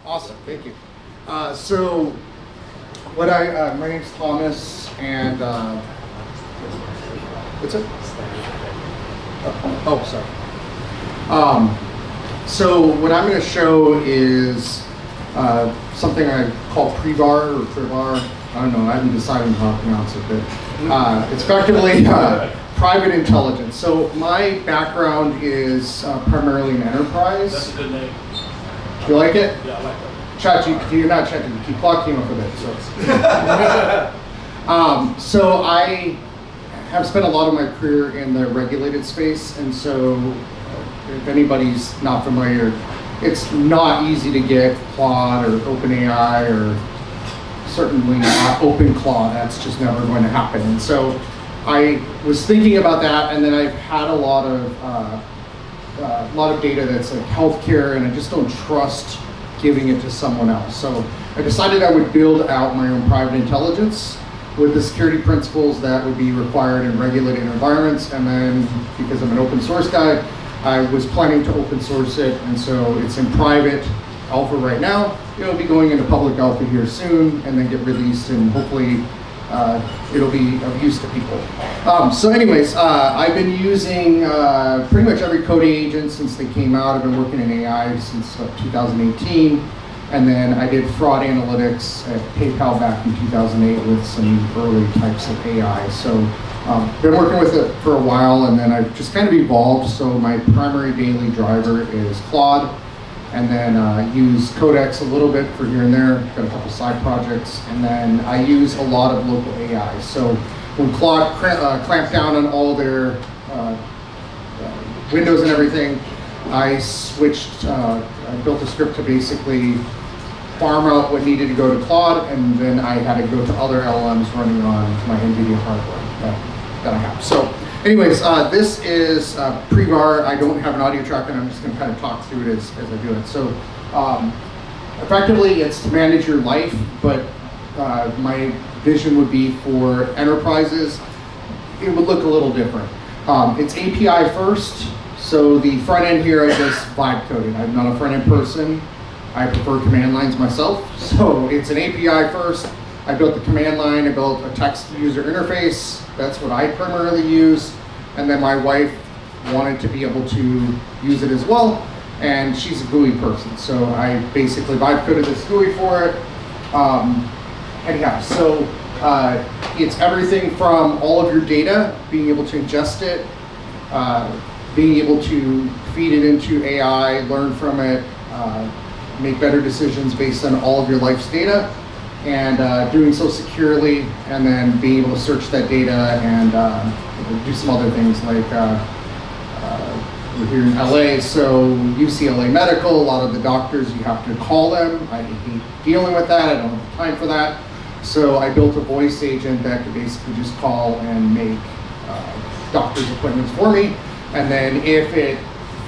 Awesome, thank you. So, my name's Thomas, and what's it? Oh, sorry. So what I'm going to show is something I call PreVar or PreVar. I don't know. I haven't decided how to pronounce it, but it's effectively private intelligence. So my background is primarily in enterprise. That's a good name. You like it? Yeah, I like that. ChatGPT, not ChatGPT, Claude came up with it. So I have spent a lot of my career in the regulated space, and so if anybody's not familiar, it's not easy to get Claude or OpenAI or certainly not OpenClaw. That's just never going to happen. And so I was thinking about that, and then I've had a lot of data that's like healthcare, and I just don't trust giving it to someone else. So I decided I would build out my own private intelligence with the security principles that would be required in regulated environments. And then because I'm an open source guy, I was planning to open source it. And so it's in private alpha right now. It'll be going into public alpha here soon, and then get released, and hopefully it'll be of use to people. So anyways, I've been using pretty much every coding agent since they came out. I've been working in AI since 2018. And then I did fraud analytics at PayPal back in 2008 with some early types of AI. So been working with it for a while, and then I've just kind of evolved. So my primary daily driver is Claude, and then use Codex a little bit for here and there. Got a couple side projects, and then I use a lot of local AI. So when Claude clamped down on all their windows and everything, I switched, I built a script to basically farm out what needed to go to Claude, and then I had to go to other LLMs running on my NVIDIA hardware that I have. So anyways, this is PreVar. I don't have an audio track, and I'm just going to kind of talk through it as I do it. So effectively, it's to manage your life, but my vision would be for enterprises, it would look a little different. It's API first. So the front end here, I just vibe coded. I'm not a front end person. I prefer command lines myself. So it's an API first. I built the command line. I built a text user interface. That's what I primarily use. And then my wife wanted to be able to use it as well. And she's a GUI person. So I basically vibe coded this GUI for it. Anyhow, so it's everything from all of your data, being able to ingest it, being able to feed it into AI, learn from it, make better decisions based on all of your life's data, and doing so securely, and then being able to search that data and do some other things like we're here in LA, so UCLA Medical, a lot of the doctors, you have to call them. I hate dealing with that. I don't have the time for that. So I built a voice agent that could basically just call and make doctor's appointments for me. And then if it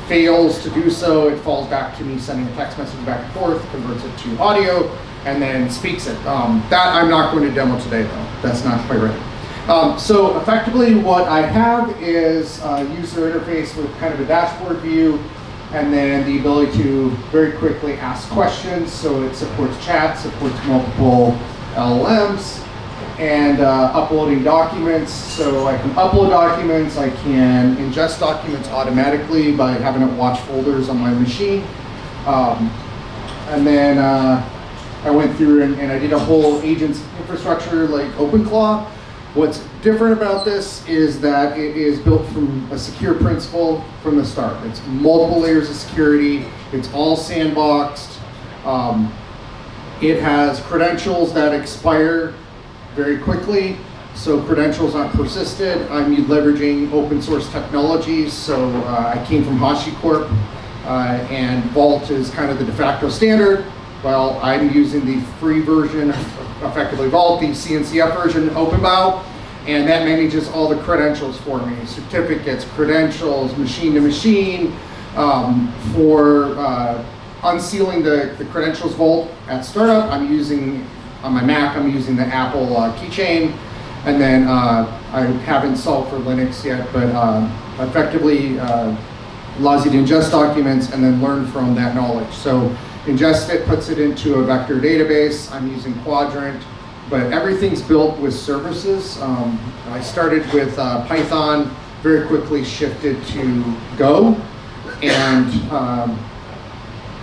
fails to do so, it falls back to me sending a text message back and forth, converts it to audio, and then speaks it. That I'm not going to demo today, though. That's not quite ready. So effectively what I have is a user interface with kind of a dashboard view, and then the ability to very quickly ask questions. So it supports chat, supports multiple LLMs, and uploading documents. So I can upload documents, I can ingest documents automatically by having it watch folders on my machine. And then I went through and I did a whole agent's infrastructure like OpenClaw. What's different about this is that it is built from a secure principle from the start. It's multiple layers of security, it's all sandboxed. It has credentials that expire very quickly, so credentials aren't persisted. I'm leveraging open source technologies, so I came from HashiCorp, and Vault is kind of the de facto standard. Well, I'm using the free version of effectively Vault, the CNCF version, OpenBao, and that manages all the credentials for me. Certificates, credentials, machine to machine, for unsealing the credentials vault at startup. I'm using, on my Mac, I'm using the Apple Keychain, and then I haven't solved for Linux yet, but effectively allows you to ingest documents and then learn from that knowledge. So ingests it, puts it into a vector database. I'm using Quadrant, but everything's built with services. I started with Python, very quickly shifted to Go, and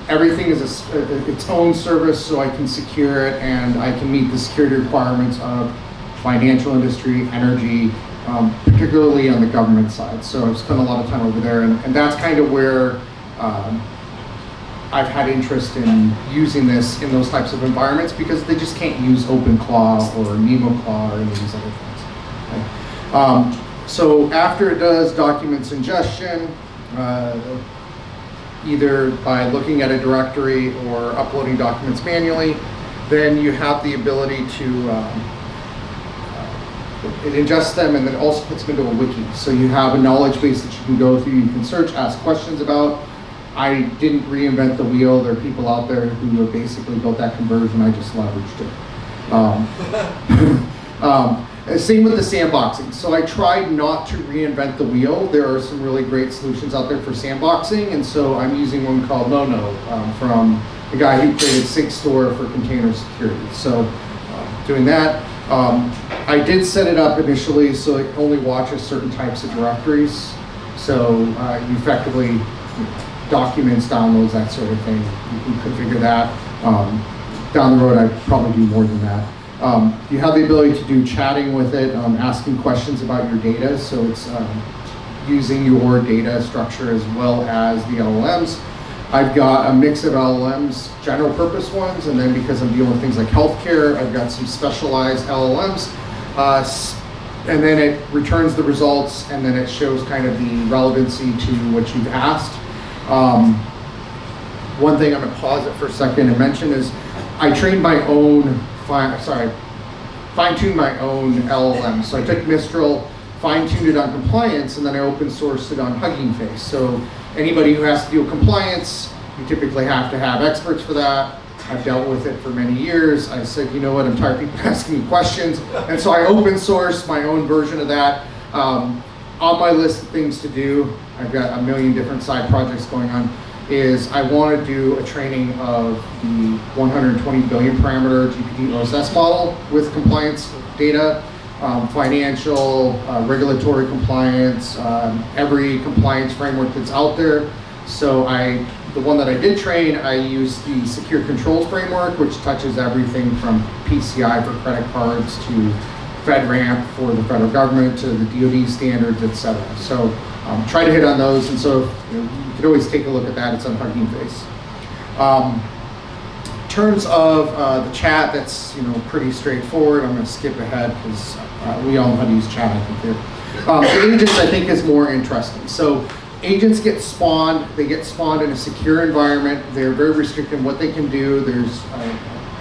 everything is its own service, so I can secure it and I can meet the security requirements of financial industry, energy, particularly on the government side. So I've spent a lot of time over there, and that's kind of where I've had interest in using this in those types of environments, because they just can't use OpenClaw or NemoClaw or any of these other things. Okay. So after it does documents ingestion, either by looking at a directory or uploading documents manually, then you have the ability to it ingests them and then also puts them into a wiki. So you have a knowledge base that you can go through, you can search, ask questions about. I didn't reinvent the wheel. There are people out there who have basically built that conversion. I just leveraged it. Same with the sandboxing. So I tried not to reinvent the wheel. There are some really great solutions out there for sandboxing, and so I'm using one called from the guy who created SigStore for container security. So doing that. I did set it up initially so it only watches certain types of directories. So you effectively, documents, downloads, that sort of thing. You can configure that. Down the road, I'd probably do more than that. You have the ability to do chatting with it, asking questions about your data. So it's using your data structure as well as the LLMs. I've got a mix of LLMs, general purpose ones, and then because I'm dealing with things like healthcare, I've got some specialized LLMs. And then it returns the results, and then it shows kind of the relevancy to what you've asked. One thing I'm going to pause it for a second and mention is I trained my own, fine-tuned my own LLM. So I took Mistral, fine-tuned it on compliance, and then I open sourced it on Hugging Face. So anybody who has to deal with compliance, you typically have to have experts for that. I've dealt with it for many years. I said, you know what, I'm tired of people asking me questions. And so I open sourced my own version of that. On my list of things to do, I've got a million different side projects going on, is I want to do a training of the 120 billion parameter GPT OSS model with compliance data, financial, regulatory compliance, every compliance framework that's out there. So the one that I did train, I used the secure controls framework, which touches everything from PCI for credit cards to FedRAMP for the federal government to the DoD standards, et cetera. So try to hit on those, and so you can always take a look at that. It's on Hugging Face. In terms of the chat, that's pretty straightforward. I'm going to skip ahead because we all know how to use chat, I think, here. The agents, I think, is more interesting. So agents get spawned. They get spawned in a secure environment. They're very restricted in what they can do. There's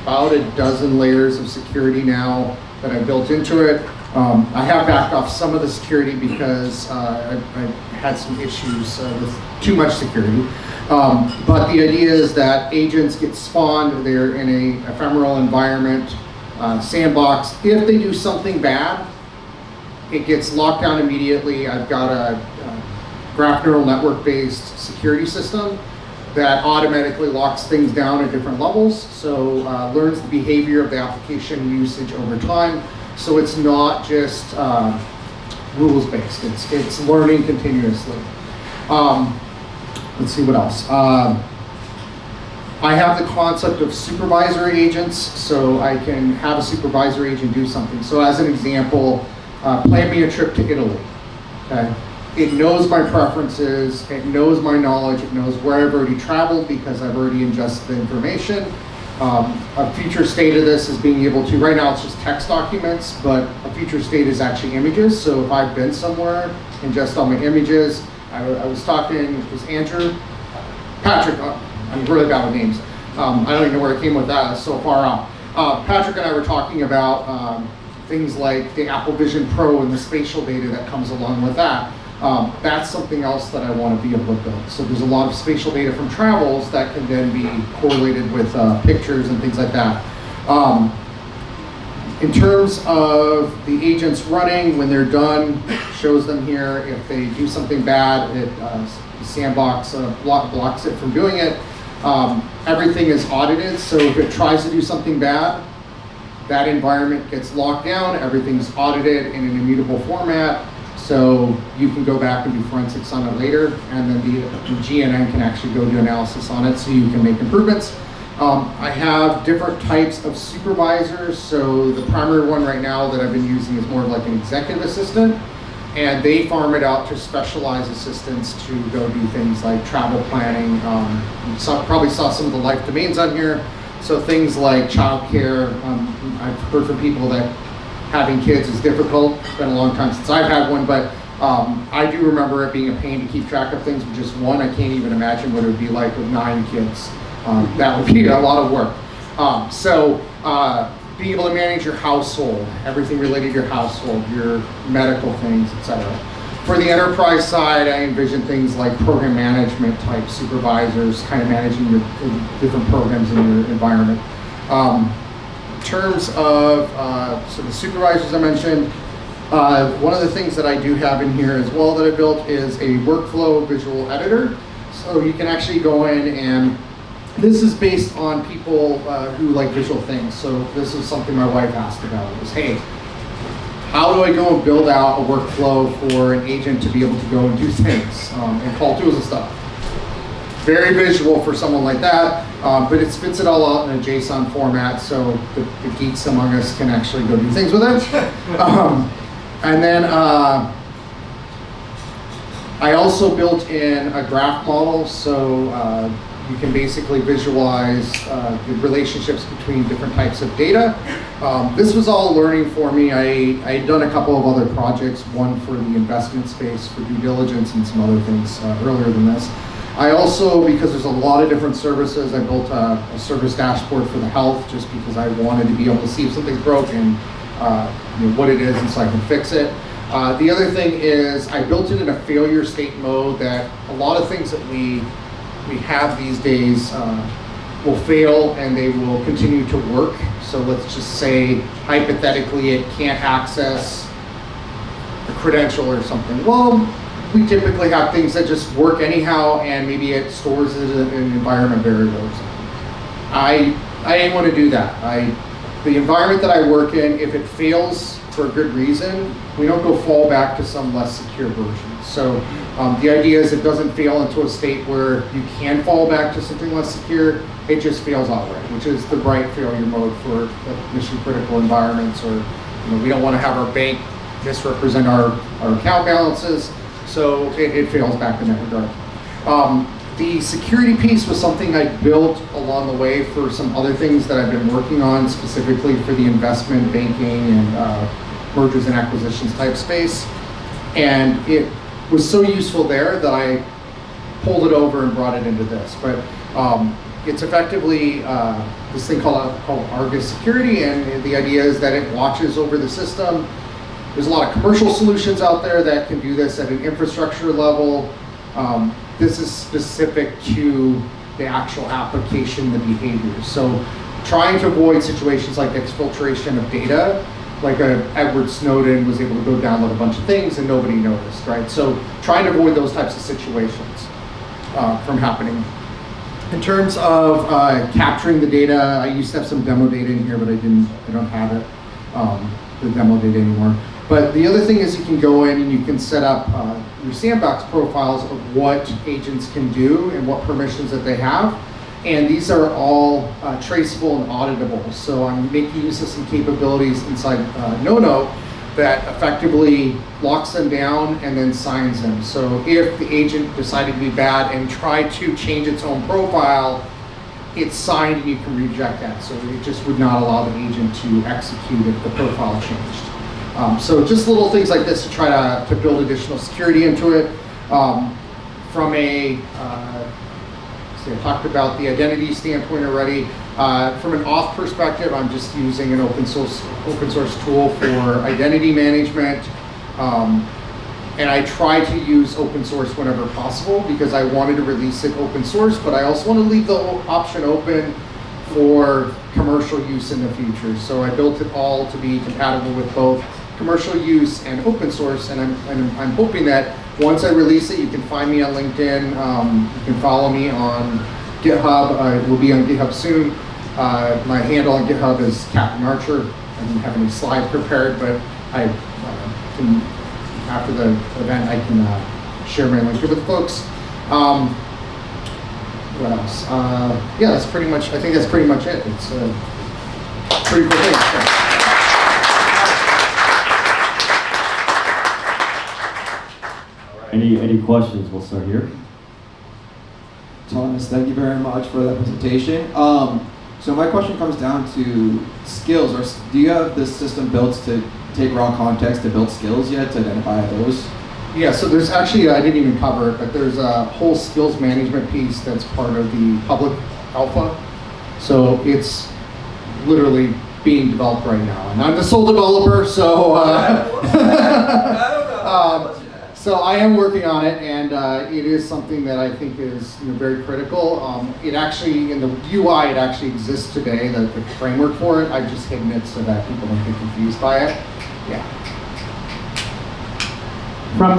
about a dozen layers of security now that I built into it. I have backed off some of the security because I had some issues with too much security. But the idea is that agents get spawned. They're in an ephemeral environment, sandbox. If they do something bad, it gets locked down immediately. I've got a graph neural network-based security system that automatically locks things down at different levels. So learns the behavior of the application usage over time. So it's not just rules-based. It's learning continuously. Let's see what else. I have the concept of supervisory agents, so I can have a supervisory agent do something. So as an example, plan me a trip to Italy. Okay. It knows my preferences, it knows my knowledge, it knows where I've already traveled because I've already ingested the information. A future state of this is being able to, right now it's just text documents, but a future state is actually images. So if I've been somewhere, ingest all my images. I was talking, it was Andrew? Patrick, I'm really bad with names. I don't even know where I came with that, it's so far off. Patrick and I were talking about things like the Apple Vision Pro and the spatial data that comes along with that. That's something else that I want to be able to build. So there's a lot of spatial data from travels that can then be correlated with pictures and things like that. In terms of the agents running, when they're done, shows them here. If they do something bad, it sandbox blocks it from doing it. Everything is audited, so if it tries to do something bad, that environment gets locked down, everything's audited in an immutable format, so you can go back and do forensics on it later, and then the GNN can actually go do analysis on it so you can make improvements. I have different types of supervisors, so the primary one right now that I've been using is more of like an executive assistant, and they farm it out to specialized assistants to go do things like travel planning. You probably saw some of the life domains on here, so things like childcare. I've heard from people that having kids is difficult. It's been a long time since I've had one, but I do remember it being a pain to keep track of things with just one. I can't even imagine what it would be like with 9 kids. That would be a lot of work. Being able to manage your household, everything related to your household, your medical things, etc. For the enterprise side, I envision things like program management type supervisors, kind of managing your different programs in your environment. In terms of so the supervisors I mentioned, one of the things that I do have in here as well that I built is a workflow visual editor. So you can actually go in, and this is based on people who like visual things. So this is something my wife asked about. It was, hey, how do I go and build out a workflow for an agent to be able to go and do things and call tools and stuff? Very visual for someone like that, but it spits it all out in a JSON format, so the geeks among us can actually go do things with it. And then I also built in a graph model, so you can basically visualize the relationships between different types of data. This was all learning for me. I had done a couple of other projects, one for the investment space, for due diligence, and some other things earlier than this. I also, because there's a lot of different services, I built a service dashboard for the health, just because I wanted to be able to see if something's broken, what it is, and so I can fix it. The other thing is I built it in a failure state mode that a lot of things that we have these days will fail and they will continue to work. So let's just say, hypothetically, it can't access a credential or something. Well, we typically have things that just work anyhow, and maybe it stores it in an environment variable or something. I didn't want to do that. The environment that I work in, if it fails for a good reason, we don't go fall back to some less secure version. So the idea is it doesn't fail into a state where you can fall back to something less secure. It just fails outright, which is the right failure mode for mission critical environments, or we don't want to have our bank misrepresent our account balances. So it fails back in that regard. The security piece was something I built along the way for some other things that I've been working on, specifically for the investment banking and mergers and acquisitions type space. And it was so useful there that I pulled it over and brought it into this. But it's effectively this thing called Argus Security, and the idea is that it watches over the system. There's a lot of commercial solutions out there that can do this at an infrastructure level. This is specific to the actual application, the behavior. So trying to avoid situations like exfiltration of data, like Edward Snowden was able to go download a bunch of things and nobody noticed, right? So trying to avoid those types of situations from happening. In terms of capturing the data, I used to have some demo data in here, but I don't have it, the demo data anymore. But the other thing is you can go in and you can set up your sandbox profiles of what agents can do and what permissions that they have. And these are all traceable and auditable. So I'm making use of some capabilities inside NoNo that effectively locks them down and then signs them. So if the agent decided to be bad and tried to change its own profile, it's signed and you can reject that. So it just would not allow the agent to execute if the profile changed. So just little things like this to try to build additional security into it. From a, I talked about the identity standpoint already. From an auth perspective, I'm just using an open source tool for identity management. And I try to use open source whenever possible because I wanted to release it open source, but I also want to leave the option open for commercial use in the future. So I built it all to be compatible with both commercial use and open source, and I'm hoping that once I release it, you can find me on LinkedIn, you can follow me on GitHub. It will be on GitHub soon. My handle on GitHub is Captain Archer. I didn't have any slides prepared, but I can, after the event, I can share my link with folks. What else? Yeah, that's pretty much. I think that's pretty much it. It's a pretty cool thing. Any questions? We'll start here. Thomas, thank you very much for that presentation. So my question comes down to skills. Or do you have this system built to take raw context to build skills yet, to identify those? Yeah, so there's actually, I didn't even cover it, but there's a whole skills management piece that's part of the public alpha. So it's literally being developed right now. And I'm the sole developer, so so I am working on it, and it is something that I think is very critical. It actually, in the UI, it actually exists today, the framework for it. I've just hidden it so that people don't get confused by it. Yeah. From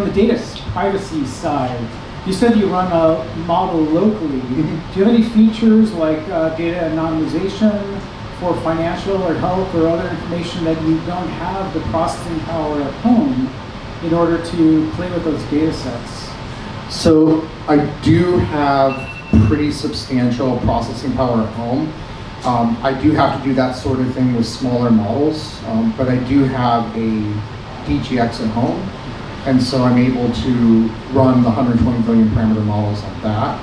the data privacy side, you said you run a model locally. Do you have any features like data anonymization for financial or health or other information that you don't have the processing power at home in order to play with those data sets? So I do have pretty substantial processing power at home. I do have to do that sort of thing with smaller models, but I do have a DGX at home, and so I'm able to run the 120 billion parameter models like that.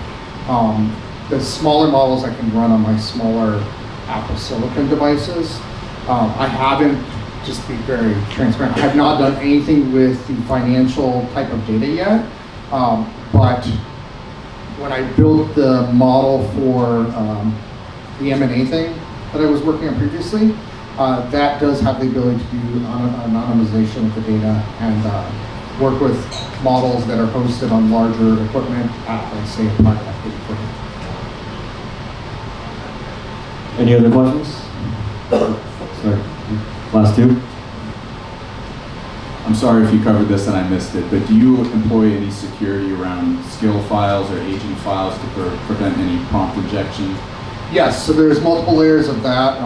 The smaller models I can run on my smaller Apple Silicon devices. I haven't, just to be very transparent, I have not done anything with the financial type of data yet, but when I built the model for the M&A thing that I was working on previously, that does have the ability to do anonymization of the data and work with models that are hosted on larger equipment at, let's say, a private equity firm. Any other questions? Sorry, last two. I'm sorry if you covered this and I missed it, but do you employ any security around skill files or agent files to prevent any prompt injection? Yes, so there's multiple layers of that.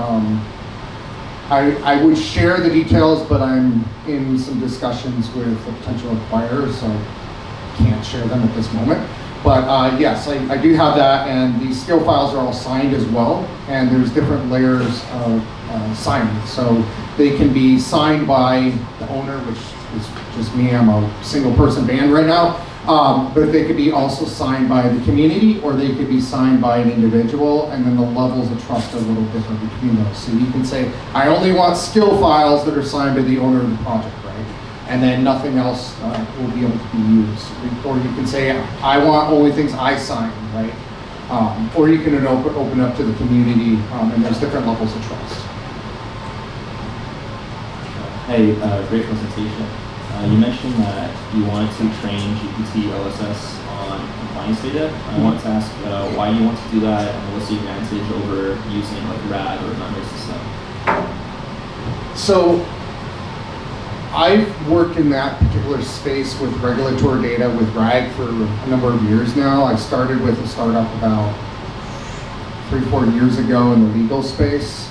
I would share the details, but I'm in some discussions with a potential acquirer, so can't share them at this moment. But yes, I do have that, and the skill files are all signed as well, and there's different layers of signing. So they can be signed by the owner, which is just me. I'm a single person band right now. But they could be also signed by the community, or they could be signed by an individual, and then the levels of trust are a little different between those. So you can say, I only want skill files that are signed by the owner of the project, right? And then nothing else will be able to be used. Or you can say, I want only things I sign, right? Or you can open up to the community, and there's different levels of trust. Hey, great presentation. You mentioned that you wanted to train GPT OSS on compliance data. I wanted to ask why you want to do that, and what's the advantage over using like RAG or another system? So I've worked in that particular space with regulatory data with RAG for a number of years now. I started with a startup about 3-4 years ago in the legal space.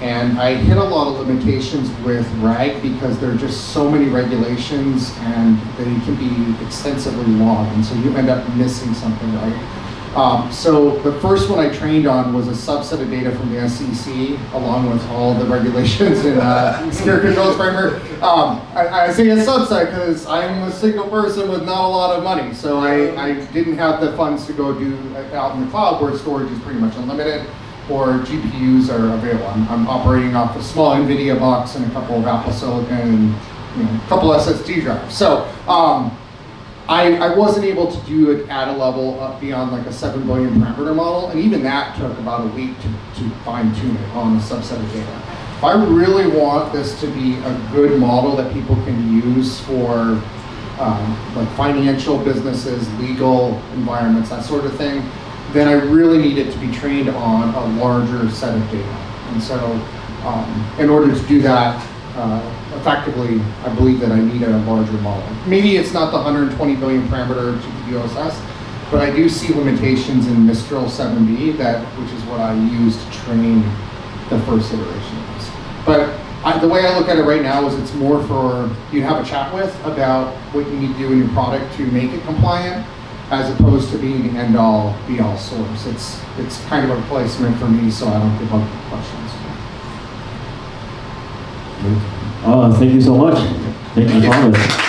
And I hit a lot of limitations with RAG because there are just so many regulations and they can be extensively logged, and so you end up missing something, right? So the first one I trained on was a subset of data from the SEC, along with all the regulations in security controls framework. I say a subset because I'm a single person with not a lot of money, so I didn't have the funds to go do out in the cloud where storage is pretty much unlimited, or GPUs are available. I'm operating off a small NVIDIA box and a couple of Apple Silicon and a couple SSD drives. So I wasn't able to do it at a level up beyond like a 7 billion parameter model, and even that took about a week to fine tune it on a subset of data. If I really want this to be a good model that people can use for like financial businesses, legal environments, that sort of thing, then I really need it to be trained on a larger set of data. And so in order to do that effectively, I believe that I need a larger model. Maybe it's not the 120 billion parameter GPU OSS, But I do see limitations in Mistral 7B, which is what I use to train the first iteration of this. But the way I look at it right now is it's more for you to have a chat with about what you need to do in your product to make it compliant, as opposed to being the end-all, be-all source. It's kind of a replacement for me, so I don't give up questions. Thank you so much. Thank you, Thomas.